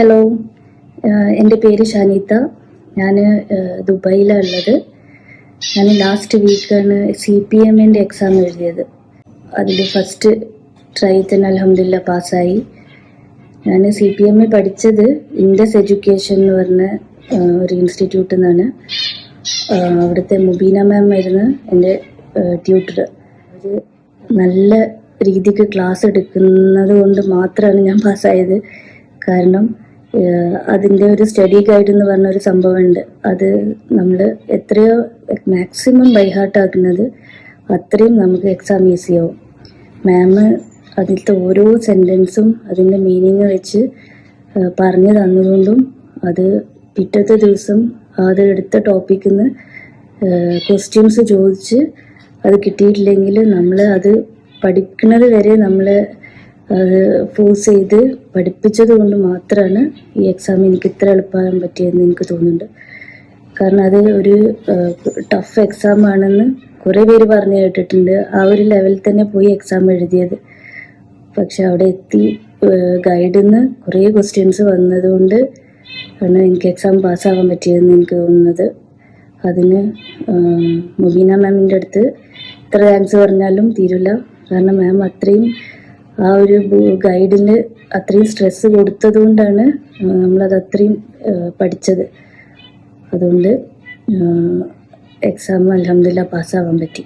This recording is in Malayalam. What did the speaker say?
ഹലോ, എൻ്റെ പേര് ഷാനിത്ത. ഞാൻ ദുബായിലാണ് ഉള്ളത്. ഞാൻ ലാസ്റ്റ് വീക്കാണ് CPM എക്സാം എഴുതിയത്. അതിൽ ഫസ്റ്റ് ട്രൈ തന്നെ അൽഹംദുലില്ലാ പാസ്സായി. ഞാൻ CPM പഠിച്ചത് ഇൻഡസ് എഡ്യൂക്കേഷൻ എന്ന് പറഞ്ഞ ഒരു ഇൻസ്റ്റിറ്റ്യൂട്ടിൽ നിന്നാണ്. അവിടുത്തെ മുബീന മാം ആയിരുന്നു എൻ്റെ ട്യൂട്ടർ. അവർ നല്ല രീതിക്ക് ക്ലാസ് എടുക്കുന്നത് കൊണ്ട് മാത്രമാണ് ഞാൻ പാസ്സായത്. കാരണം അതിൻ്റെ ഒരു സ്റ്റഡി ഗൈഡ് എന്ന് പറഞ്ഞൊരു സംഭവമുണ്ട്. അത് നമ്മൾ എത്രയോ മാക്സിമം ബൈഹാർട്ടാക്കുന്നത് അത്രയും നമുക്ക് എക്സാം ഈസി ആവും. മാം അതിലത്തെ ഓരോ സെൻറ്റൻസും അതിൻ്റെ മീനിങ് വെച്ച് പറഞ്ഞു തന്നതുകൊണ്ടും അത് പിറ്റത്തെ ദിവസം അത് എടുത്ത ടോപ്പിക്കിൽ നിന്ന് ക്വസ്റ്റ്യൻസ് ചോദിച്ച് അത് കിട്ടിയിട്ടില്ലെങ്കിൽ നമ്മൾ അത് പഠിക്കുന്നത് വരെ നമ്മൾ അത് ഫോഴ്സ് ചെയ്ത് പഠിപ്പിച്ചത് കൊണ്ട് മാത്രമാണ് ഈ എക്സാം എനിക്ക് ഇത്ര എളുപ്പമാകാൻ പറ്റിയതെന്ന് എനിക്ക് തോന്നുന്നുണ്ട്. കാരണം അത് ഒരു ടഫ് എക്സാം ആണെന്ന് കുറേ പേര് പറഞ്ഞു കേട്ടിട്ടുണ്ട്. ആ ഒരു ലെവലിൽ തന്നെ പോയി എക്സാം എഴുതിയത്. പക്ഷെ അവിടെ എത്തി ഗൈഡിൽ നിന്ന് കുറേ ക്വസ്റ്റ്യൻസ് വന്നതുകൊണ്ട് ആണ് എനിക്ക് എക്സാം പാസ്സാകാൻ പറ്റിയതെന്ന് എനിക്ക് തോന്നുന്നത്. അതിന് മുബീന മാമിൻ്റെ അടുത്ത് ഇത്ര താങ്ക്സ് പറഞ്ഞാലും തീരില്ല. കാരണം മാം അത്രയും ആ ഒരു ഗൈഡിന് അത്രയും സ്ട്രെസ് കൊടുത്തത് കൊണ്ടാണ് നമ്മളത് അത്രയും പഠിച്ചത്. അതുകൊണ്ട് എക്സാം അൽഹംദുലില്ലാ പാസ്സാവാൻ പറ്റി.